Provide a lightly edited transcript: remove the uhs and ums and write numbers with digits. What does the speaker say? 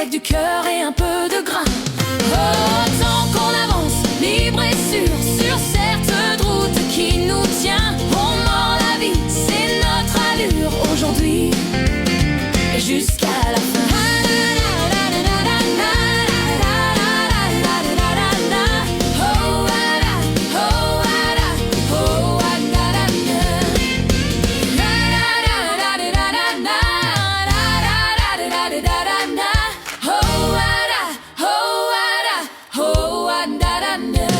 avec du cœur et un peu de grain. Oh, tant qu'on avance, libre et sûr, sur cette route qui nous tient. On mord la vie, c'est notre allure aujourd'hui et jusqu'à la fin. Oh, da da da.